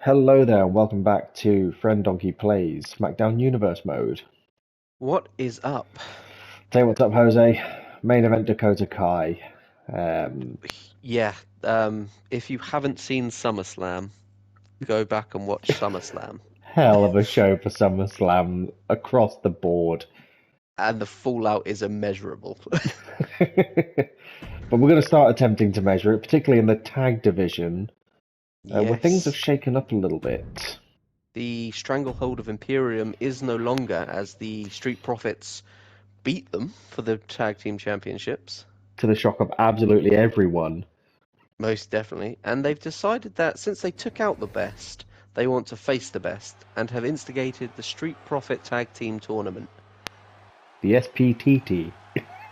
Hello there, welcome back to Friend Donkey Plays Smackdown Universe Mode. What is up? Tell you what's up, Jose. Main event Dakota Kai. Yeah, if you haven't seen SummerSlam, go back and watch SummerSlam. Hell of a show for SummerSlam across the board. And the fallout is immeasurable. But we're going to start attempting to measure it, particularly in the tag division, where things have Yes, shaken up a little bit. the stranglehold of Imperium is no longer as the Street Profits beat them for the tag team championships. To the shock of absolutely everyone. Most definitely. And they've decided that since they took out the best, they want to face the best and have instigated the Street Profit Tag Team Tournament. The SPTT.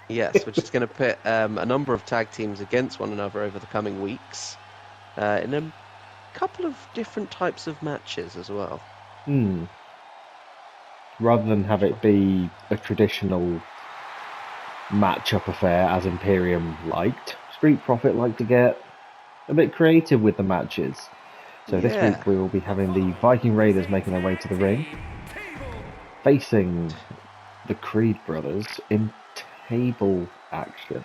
Yes, which is going to pit a number of tag teams against one another over the coming weeks in a couple of different types of matches as well. Rather than have it be a traditional match-up affair as Imperium liked, Street Profit liked to get a bit creative with the matches. So this week we will be having the Viking Raiders making their way to the ring, facing the Creed brothers in table action.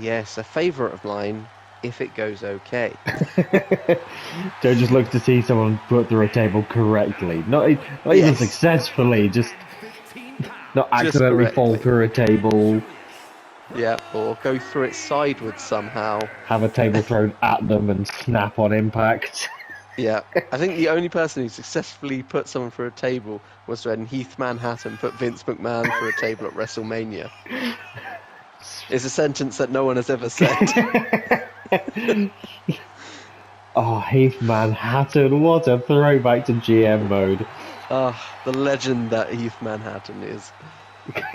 Yes, a favourite of mine, if it goes okay. Joe just looks to see someone put through a table correctly. Not even successfully, just not accidentally fall through a table. Yeah, or go through it sideways somehow. Have a table thrown at them and snap on impact. Yeah, I think the only person who successfully put someone through a table was when Heath Manhattan put Vince McMahon through a table at WrestleMania. It's a sentence that no one has ever said. Oh, Heath Manhattan, what a throwback to GM mode. The legend that Heath Manhattan is.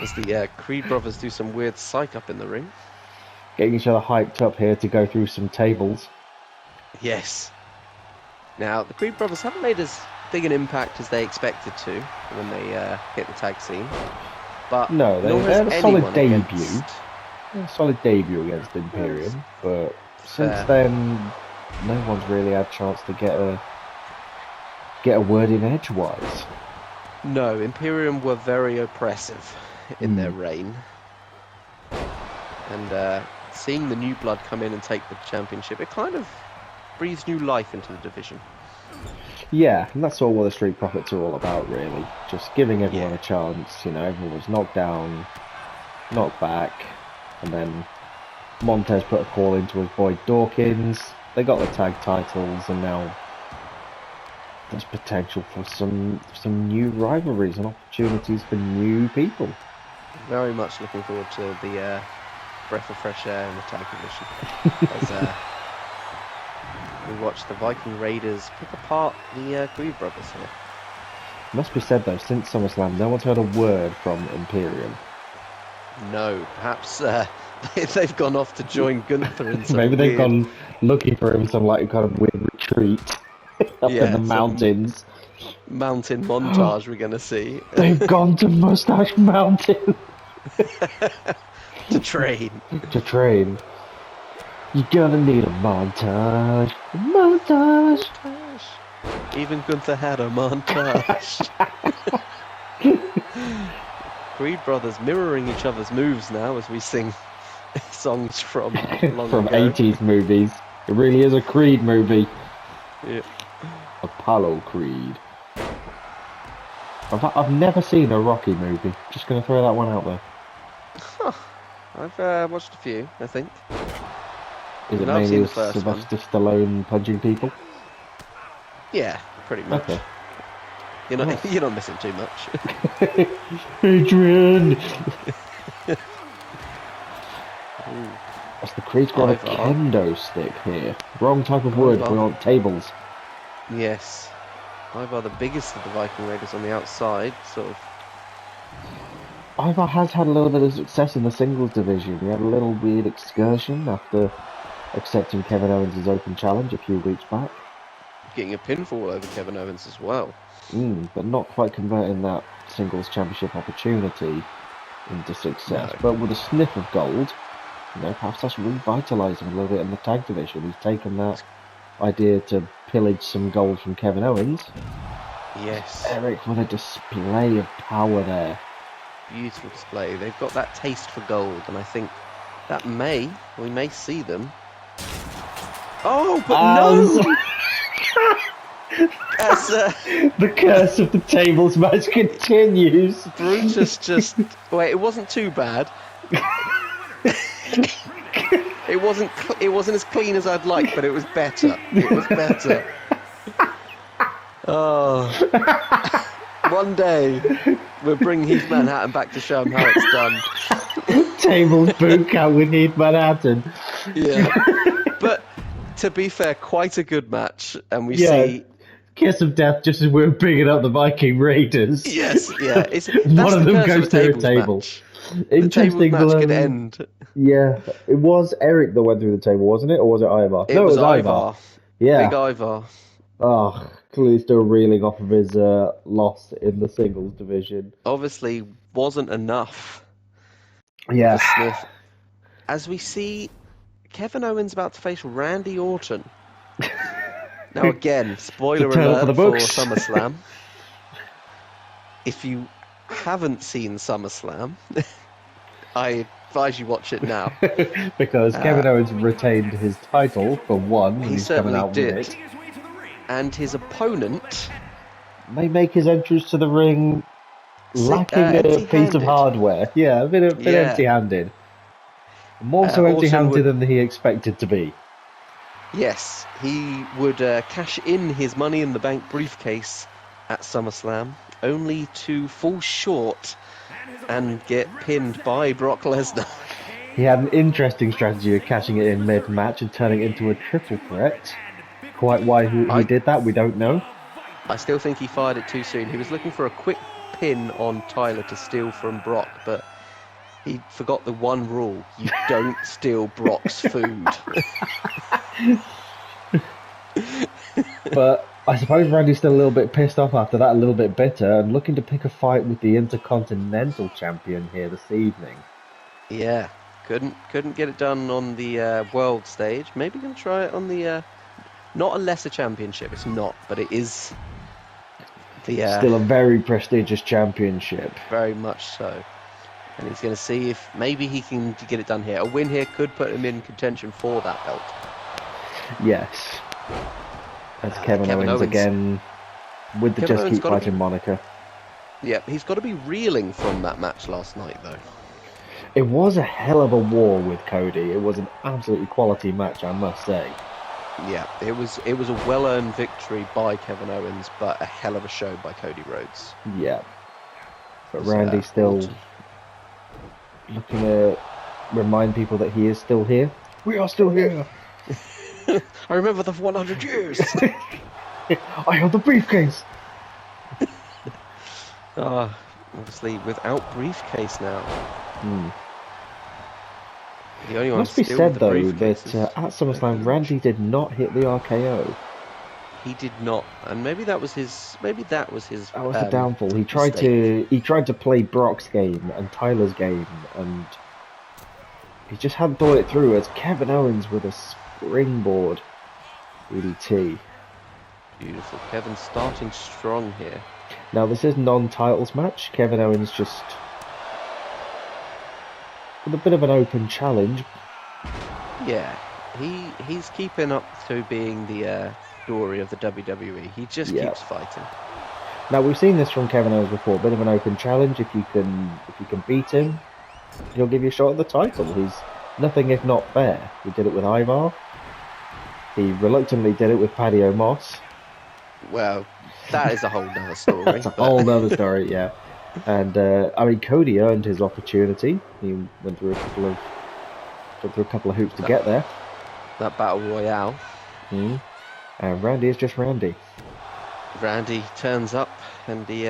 As the Creed brothers do some weird psych up in the ring. Getting each other hyped up here to go through some tables. Yes. Now, the Creed brothers haven't made as big an impact as they expected to when they hit the tag scene. But no, they had a solid debut. A solid debut against Imperium, but since then, no one's really had a chance to get a word in edgewise. No, Imperium were very oppressive in their reign. And seeing the new blood come in and take the championship, it kind of breathes new life into the division. Yeah, and that's all what the Street Profits are all about, really. Just giving everyone a chance. You know, everyone was knocked down, knocked back, and then Montez put a call into his boy Dawkins. They got the tag titles, and now there's potential for some new rivalries and opportunities for new people. Very much looking forward to the breath of fresh air in the tag division. As we watch the Viking Raiders pick apart the Creed brothers here. Must be said though, since SummerSlam, no one's heard a word from Imperium. No, perhaps they've gone off to join Gunther in some Maybe they've gone looking for him in some like kind of weird retreat up in the mountains. Mountain montage we're gonna see. They've gone to Mustache Mountain to train. To train. You're gonna need a montage. Montage. Even Gunther had a montage. Creed brothers mirroring each other's moves now as we sing songs from long from ago. 80s movies. It really is a Creed movie. Yeah. Apollo Creed. I've never seen a Rocky movie. Just gonna throw that one out there. Huh. I've watched a few, I think. Is it mainly Sylvester Stallone punching people? Yeah, pretty much. Okay. You're not missing too much. Adrian! That's the Creed's got a kendo stick here. Wrong type of wood, we want tables. Yes. Ivar, the biggest of the Viking Raiders on the outside, sort of. Ivar has had a little bit of success in the singles division. He had a little weird excursion after accepting Kevin Owens' open challenge a few weeks back. Getting a pinfall over Kevin Owens as well. But not quite converting that singles championship opportunity into success. No. But with a sniff of gold, perhaps that's revitalised him a little bit in the tag division. He's taken that idea to pillaged some gold from Kevin Owens. Yes. Eric with a display of power there. Beautiful display. They've got that taste for gold, and I think that we may see them. Oh, but no! As, the curse of the tables match continues. Brutus just... Wait, it wasn't too bad. It wasn't as clean as I'd like, but it was better. It was better. Oh. One day, we'll bring Heath Manhattan back to show him how it's done. Tables boot camp with Heath Manhattan. Yeah. But, to be fair, quite a good match. And we see... Kiss of death just as we were bringing up the Viking Raiders. Yes, yeah. One of them goes through a table. Interesting. The tables match could end. Yeah, it was Eric that went through the table, wasn't it? Or was it Ivar? It was Ivar. Yeah. Big Ivar. Oh, clearly still reeling off of his loss in the singles division. Obviously wasn't enough. Yeah. Sniff. As we see, Kevin Owens about to face Randy Orton. Now again, spoiler alert for SummerSlam. If you haven't seen SummerSlam, I advise you watch it now. Because Kevin Owens retained his title for one. He certainly did. And his opponent may make his entrance to the ring lacking a piece of hardware. Yeah, a bit empty-handed. More so empty-handed than he expected to be. Yes, he would cash in his Money in the Bank briefcase at SummerSlam, only to fall short and get pinned by Brock Lesnar. He had an interesting strategy of cashing it in mid-match and turning it into a triple threat. Quite why he did that, we don't know. I still think he fired it too soon. He was looking for a quick pin on Tyler to steal from Brock, but he forgot the one rule. You don't steal Brock's food. But I suppose Randy's still a little bit pissed off after that, a little bit bitter, and looking to pick a fight with the Intercontinental Champion here this evening. Yeah, couldn't get it done on the world stage. Maybe going to try it on the not a lesser championship. It's not, but it is the still a very prestigious championship. Very much so. And he's going to see if maybe he can get it done here. A win here could put him in contention for that belt. Yes. That's Kevin Owens again with the Just Keep Fighting moniker. Yeah, he's got to be reeling from that match last night, though. It was a hell of a war with Cody. It was an absolutely quality match, I must say. Yeah, it was a well-earned victory by Kevin Owens, but a hell of a show by Cody Rhodes. Yeah. But Randy still looking to remind people that he is still here. We are still here. I remember the 100 years. I have the briefcase. Obviously without briefcase now. The only one must be said though that at SummerSlam Randy did not hit the RKO. He did not, and maybe that was his. That was the downfall. He tried to play Brock's game and Tyler's game, and he just hadn't thought it through. As Kevin Owens with a springboard DDT. Beautiful. Kevin starting strong here. Now this is non-titles match. Kevin Owens just with a bit of an open challenge. Yeah, he's keeping up to being the glory of the WWE. He just keeps fighting. Now we've seen this from Kevin Owens before. A bit of an open challenge. If you can beat him, he'll give you a shot at the title. He's nothing if not fair. He did it with Ivar. He reluctantly did it with Paddy O'Moss. Well, that is a whole nother story. That's a whole nother story, yeah. And Cody earned his opportunity. He went through a couple of hoops to get there. That battle royale. And Randy is just Randy. Randy turns up and he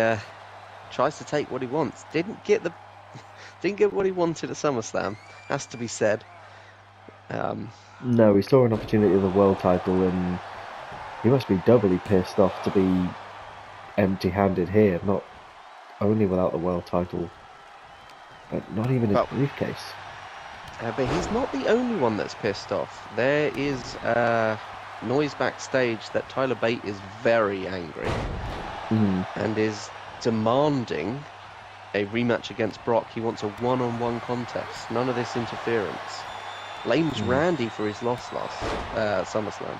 tries to take what he wants. Didn't get what he wanted at SummerSlam. Has to be said. No, he saw an opportunity of the world title, and he must be doubly pissed off to be empty-handed here. Not only without the world title, but not even his briefcase. But he's not the only one that's pissed off. There is noise backstage that Tyler Bate is very angry and is demanding a rematch against Brock. He wants a one-on-one contest. None of this interference. Blames Randy for his loss last SummerSlam.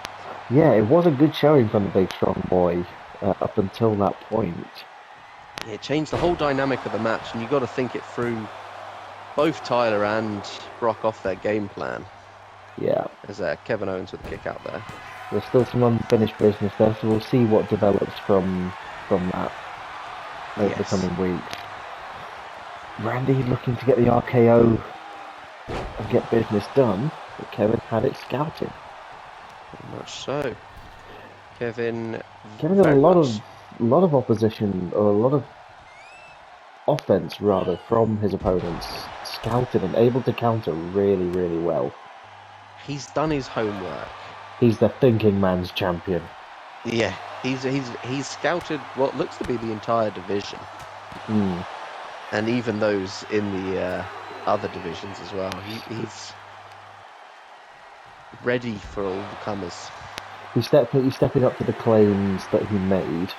Yeah, it was a good showing from the big strong boy up until that point. It changed the whole dynamic of the match, and you've got to think it through. Both Tyler and Brock off their game plan. Yeah. There's Kevin Owens with a kick out there. There's still some unfinished business there, so we'll see what develops from that over the coming weeks. Randy looking to get the RKO and get business done, but Kevin had it scouted. Very much so. Kevin had a lot of opposition, or a lot of offense rather, from his opponents, scouted and able to counter really, really well. He's done his homework. He's the thinking man's champion. Yeah, he's scouted what looks to be the entire division, and even those in the other divisions as well. He's ready for all the comers. He's stepping up to the claims that he made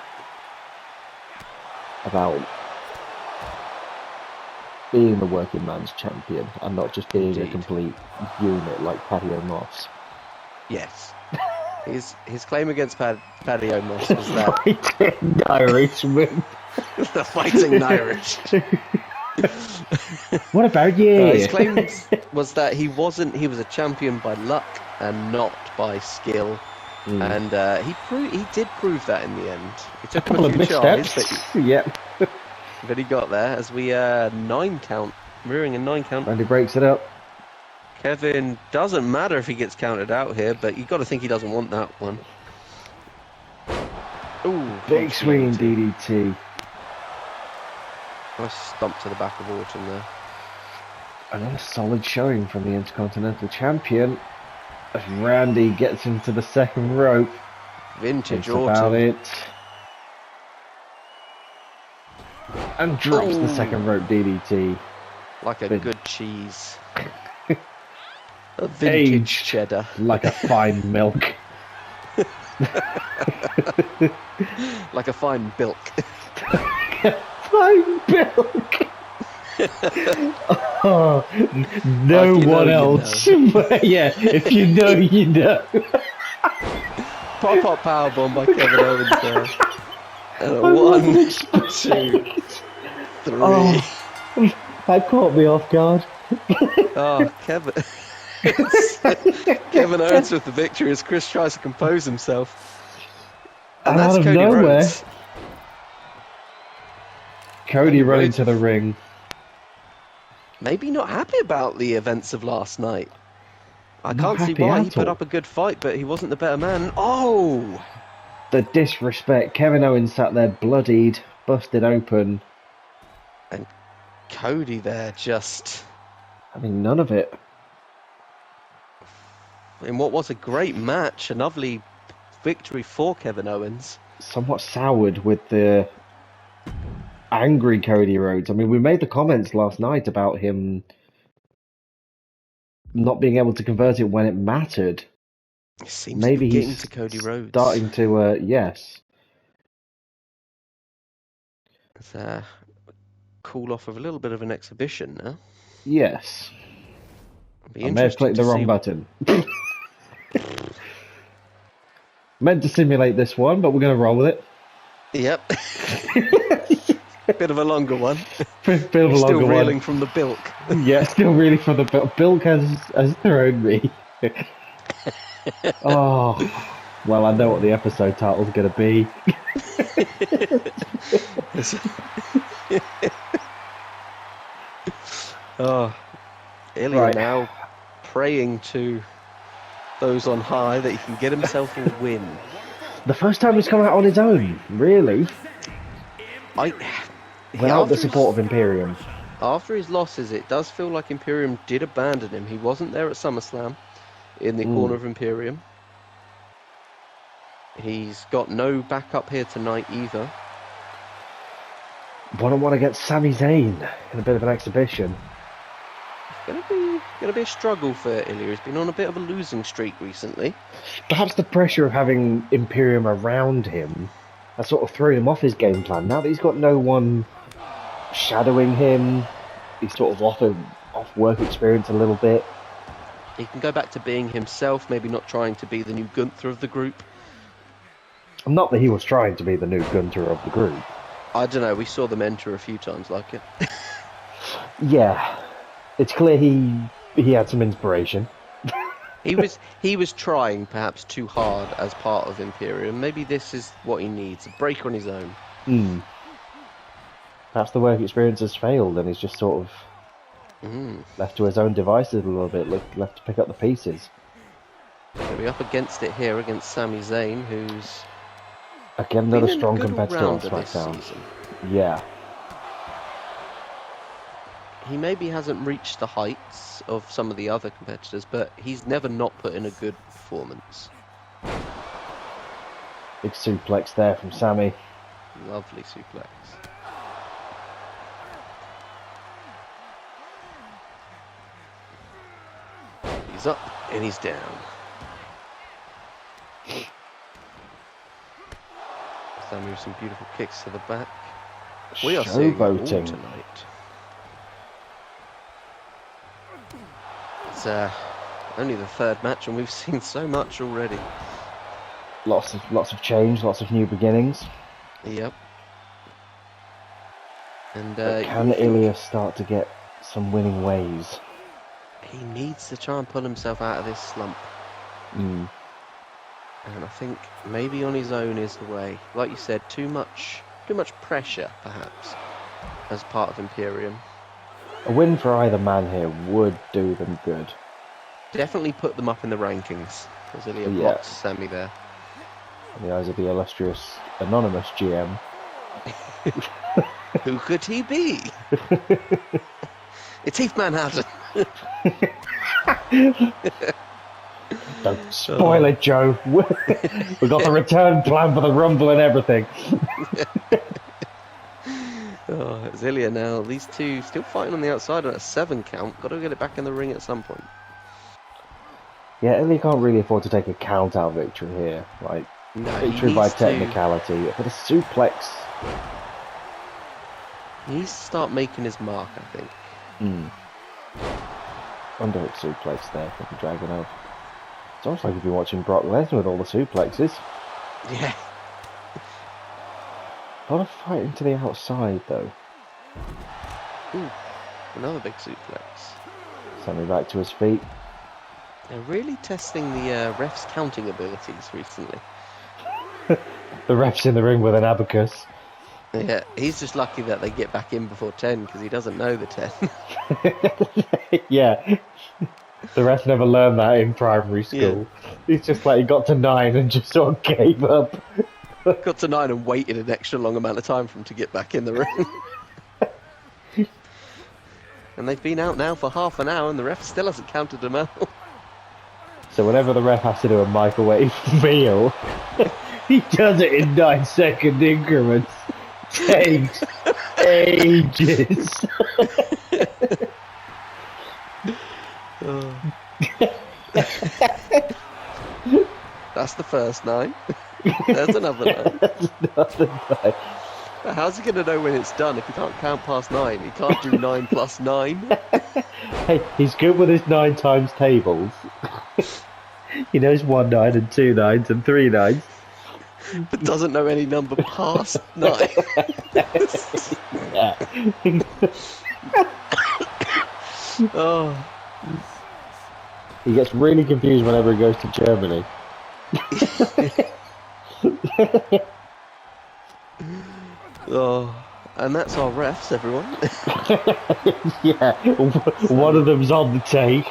about being the working man's champion and not just being a complete unit like Paddy O'Moss. Yes. His claim against Paddy O'Moss was that fighting Irishman. the fighting Irish. What about you? His claim was that he was a champion by luck and not by skill. And he did prove that in the end. It took him a few tries, but he got there as we 9 count, rearing a 9 count. And he breaks it up. Kevin, doesn't matter if he gets counted out here, but you've got to think he doesn't want that one. Ooh, big swinging DDT. Nice stomp to the back of Orton there. Another solid showing from the Intercontinental Champion. As Randy gets into the second rope. Vintage Orton. Orton. About it. And drops the second rope DDT. Like a good cheese. A vintage aged cheddar. Like a fine milk. Like a fine bilk. Fine milk. Oh, no one else. You know. Yeah, if you know, you know. Pop-up powerbomb by Kevin Owens there. And a 1, 2, 3. Oh, that caught me off guard. Oh, Kevin. Kevin Owens with the victory as Chris tries to compose himself. And that's Cody Rhodes. Cody running to the ring. Maybe not happy about the events of last night. I can't see why. He put up a good fight, but he wasn't the better man. Oh! The disrespect. Kevin Owens sat there bloodied, busted open. And Cody there just... having none of it. In what was a great match, a lovely victory for Kevin Owens. Somewhat soured with the angry Cody Rhodes. I mean, we made the comments last night about him not being able to convert it when it mattered. It seems maybe to be getting to Cody Rhodes. Starting to, yes. It's cool off of a little bit of an exhibition now. Yes. I may have clicked the wrong button. Meant to simulate this one, but we're going to roll with it. Yep. Bit of a longer one. Bit of a longer one. Still reeling from the bilk. Yeah, still reeling from the bilk. Bilk has thrown me. Oh, well, I know what the episode title's going to be. Oh, Ilya now praying to those on high that he can get himself a win. The first time he's come out on his own, really. Without the support of Imperium. After his losses, it does feel like Imperium did abandon him. He wasn't there at SummerSlam in the corner of Imperium. He's got no backup here tonight either. One-on-one against Sami Zayn in a bit of an exhibition. It's going to be Going to be a struggle for Ilya. He's been on a bit of a losing streak recently. Perhaps the pressure of having Imperium around him has sort of thrown him off his game plan. Now that he's got no one shadowing him, he's sort of off work experience a little bit. He can go back to being himself, maybe not trying to be the new Gunther of the group. Not that he was trying to be the new Gunter of the group. I don't know, we saw them enter a few times like it. Yeah, it's clear he had some inspiration. He was trying perhaps too hard as part of Imperium. Maybe this is what he needs, a break on his own. Perhaps the work experience has failed and he's just sort of left to his own devices a little bit, left to pick up the pieces. He'll be up against it here against Sami Zayn, who's again another strong competitor on Smackdown. Yeah. He maybe hasn't reached the heights of some of the other competitors, but he's never not put in a good performance. Big suplex there from Sami. Lovely suplex. He's up and he's down. Sami with some beautiful kicks to the back. We are seeing it all tonight. It's only the third match and we've seen so much already. Lots of change, lots of new beginnings. Yep. And can Ilya start to get some winning ways? He needs to try and pull himself out of this slump. And I think maybe on his own is the way. Like you said, too much pressure, perhaps, as part of Imperium. A win for either man here would do them good. Definitely put them up in the rankings. As Ilya blocks Sami there. In the eyes of the illustrious anonymous GM. Who could he be? It's Heath Manhattan. Don't spoil it, Joe. We've got the return plan for the Rumble and everything. It's Ilya now. These two still fighting on the outside on a 7 count. Got to get it back in the ring at some point. Yeah, Ilya can't really afford to take a count-out victory here. Like, victory by technicality. For the suplex. He needs to start making his mark, I think. Underhook suplex there for the Dragunov. It's almost like you've been watching Brock Lesnar with all the suplexes. Yeah. A lot of fighting to the outside, though. Ooh, another big suplex. Sami back to his feet. They're really testing the ref's counting abilities recently. The ref's in the ring with an abacus. Yeah, he's just lucky that they get back in before 10 because he doesn't know the 10. Yeah. The ref never learned that in primary school. Yeah. He's just like, he got to 9 and just sort of gave up. Got to 9 and waited an extra long amount of time for him to get back in the ring. And they've been out now for half an hour and the ref still hasn't counted them out. So whenever the ref has to do a microwave meal, he does it in 9-second increments. Takes ages. That's the first 9. There's another 9. That's another 9. How's he going to know when it's done if he can't count past 9? He can't do 9 plus 9. Hey, he's good with his 9 times tables. He knows 1 9 and 2 9s and 3 9s. But doesn't know any number past 9. Oh. He gets really confused whenever he goes to Germany. Oh, and that's our refs, everyone. Yeah, one of them's on the take,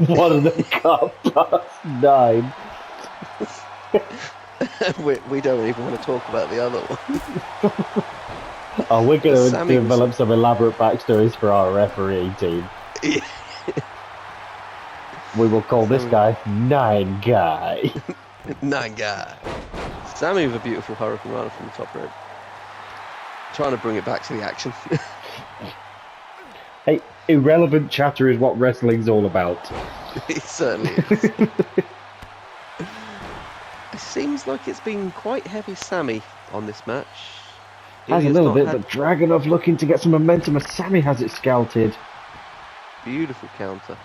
one of them can't pass 9. We don't even want to talk about the other one. Oh, we're going to develop some elaborate backstories for our referee team. Yeah. We will call this guy 9 Guy. 9 Guy. Sami with a beautiful Hurricane Rana from the top rope. Trying to bring it back to the action. Hey, Irrelevant chatter is what wrestling's all about. It certainly is. It seems like it's been quite heavy Sammy on this match. Has a Ilya's little not bit, had but Dragunov looking to get some momentum as Sammy has it scouted. beautiful counter.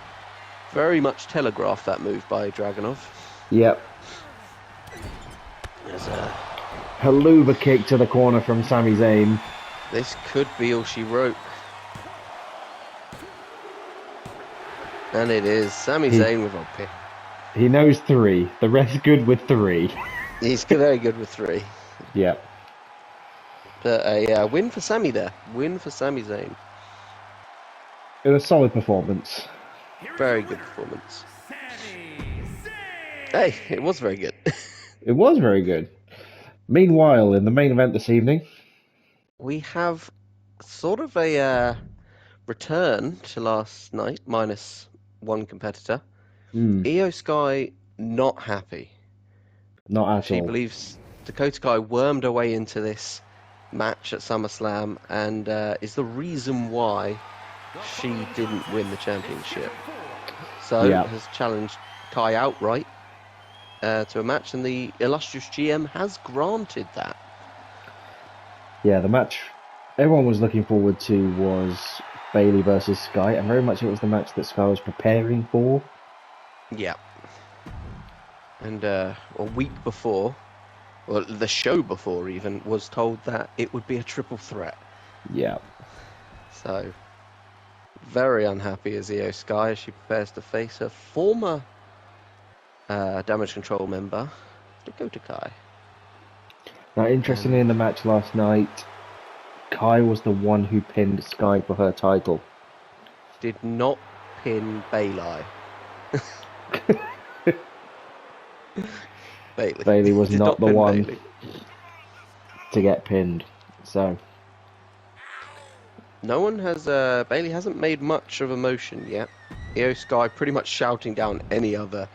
Very much telegraphed, that move by Dragunov. Yep. There's a... Haluva kick to the corner from Sami Zayn. This could be all she wrote. And it is. Sami Zayn with a pick. He knows 3. The rest good with 3. He's very good with 3. Yep. But a win for Sami there. Win for Sami Zayn. It was a solid performance. Very good performance. Hey, it was very good. It was very good. Meanwhile, in the main event this evening, We have sort of a return to last night, minus one competitor. Io Sky not happy. not at She all. believes Dakota Kai wormed her way into this match at SummerSlam and is the reason why she didn't win the championship. So has challenged Kai outright to a match, and the illustrious GM has granted that. Yeah, the match everyone was looking forward to was Bayley versus Sky, and very much it was the match that Sky was preparing for. Yeah. And a week before, or the show before even, was told that it would be a triple threat. Yeah. So, very unhappy as Io Sky as she prepares to face her former Damage Control member, Dakota Kai. Now, interestingly, in the match last night, Kai was the one who pinned Sky for her title. Did not pin Bayley. Bayley was Did not the pin one Bayley. to get pinned. So, No one has. Bayley hasn't made much of a motion yet. Io Sky pretty much shouting down any other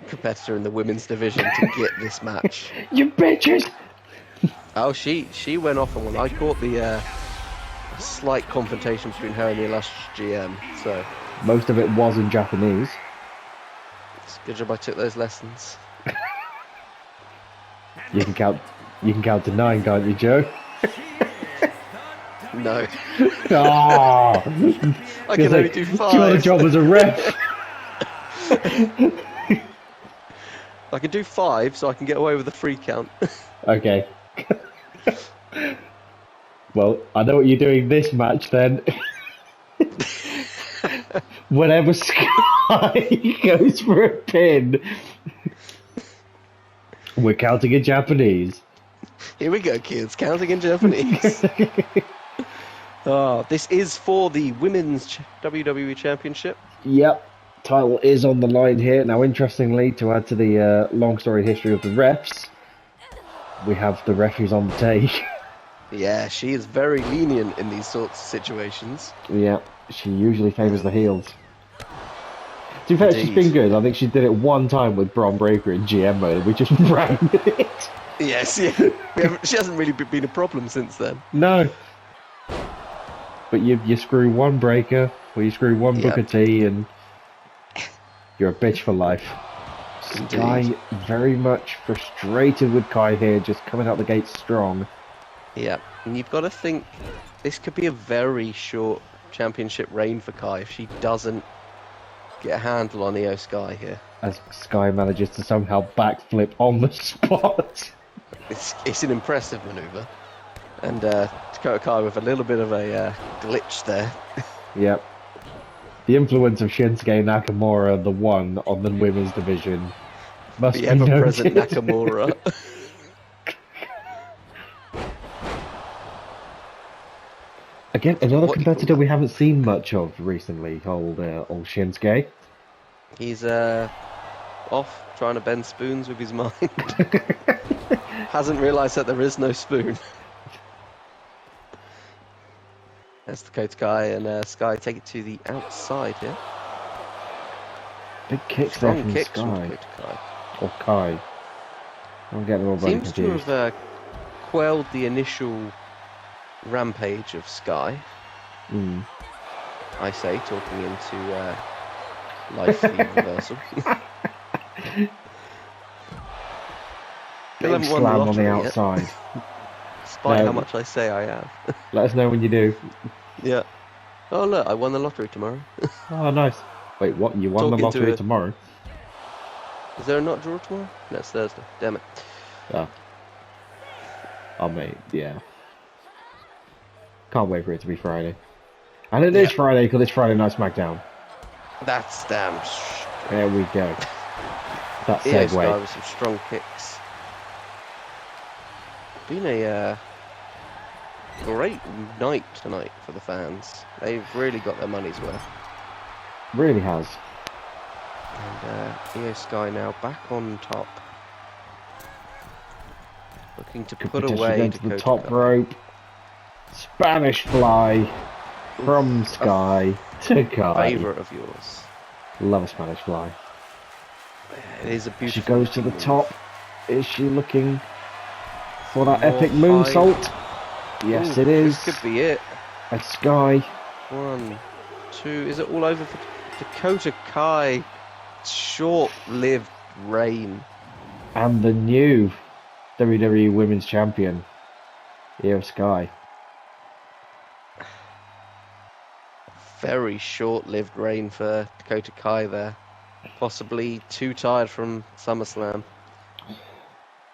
competitor in the women's division to get this match. you bitches! Oh, she went off on one. I caught the slight confrontation between her and the illustrious GM. So Most of it was in Japanese. it's a good job I took those lessons. You can count. You can count to 9, can't you, Joe? No, Ah! I can only do You got a 5. job as a ref. I can do 5, so I can get away with the 3 count. Okay. Well, I know what you're doing this match then. Whenever Sky goes for a pin, we're counting in Japanese. Here we go, kids. Counting in Japanese. Oh, this is for the Women's WWE Championship. Yep, title is on the line here. Now, interestingly, to add to the long story history of the refs, we have the ref who's on the take. Yeah, she is very lenient in these sorts of situations. Yeah, she usually favours the heels. To be fair, she's Indeed. been good. I think she did it one time with Braun Breaker in GM mode, and we just ran with it. Yes, yeah. She hasn't really been a problem since then. No. But you screw one Breaker, or you screw one Booker T, and you're a bitch for life. Sky very much frustrated with Kai here, just coming out the gate strong. Yeah, and you've got to think this could be a very short championship reign for Kai if she doesn't get a handle on Io Sky here. As Sky manages to somehow backflip on the spot. It's an impressive manoeuvre. And Dakota Kai with a little bit of a glitch there. Yep. The influence of Shinsuke Nakamura, the one on the women's division, must The be ever-present noted. Nakamura. Again, another What- competitor we haven't seen much of recently, old Shinsuke. He's off trying to bend spoons with his mind. Hasn't realised that there is no spoon. That's Dakota Kai, and Sky take it to the outside here. Big kicks there Strong from kicks from Sky. Dakota Kai. Or Kai. I'm getting all very Seems to confused. have quelled the initial rampage of Sky. I say, talking into life reversal. Still Big haven't won the slam on the lottery yet, outside. despite No. how much I say I have. Let us know when you do. Yeah. Oh look, I won the lottery tomorrow. Oh, nice. Wait, what? You won the Talking to lottery a- tomorrow? Is there a not draw tomorrow? No, it's Thursday. Damn it. Oh. Oh, mate, yeah. Can't wait for it to be Friday. And it is Yeah. Friday because it's Friday Night Smackdown. That's damn. There we go. That Io Sky segue. with some strong kicks. Been a great night tonight for the fans. They've really got their money's worth. Really has. And Io Sky now back on top. Looking to Could put potentially away go to the Dakota top Kai. rope. Spanish fly from Sky to Kai. Favourite of yours. Love a Spanish fly. It is a beautiful. She goes to the move. top. Is she looking for that More epic high- moonsault? Yes, Ooh, it is. This could be it. A Sky. 1, 2. Is it all over for Dakota Kai? Short-lived reign. And the new WWE Women's Champion, Io Sky. Very short-lived reign for Dakota Kai there. Possibly too tired from SummerSlam.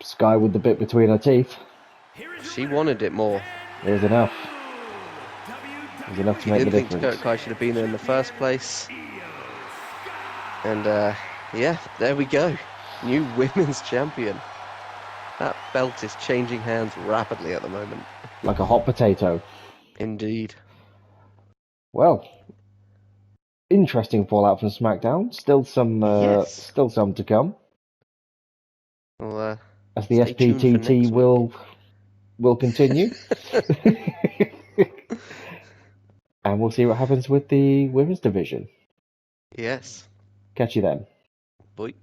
Sky with the bit between her teeth. She wanted it more. There's enough. There's enough to She make the didn't think difference. Dakota Kai should have been there in the first place. And yeah, there we go. New women's champion. That belt is changing hands rapidly at the moment. Like a hot potato. Indeed. Well, interesting fallout from SmackDown. Still some Yes. to come. Well, As the stay tuned for SPTT next will continue. And we'll see what happens with the women's division. Yes. Catch you then. Bye.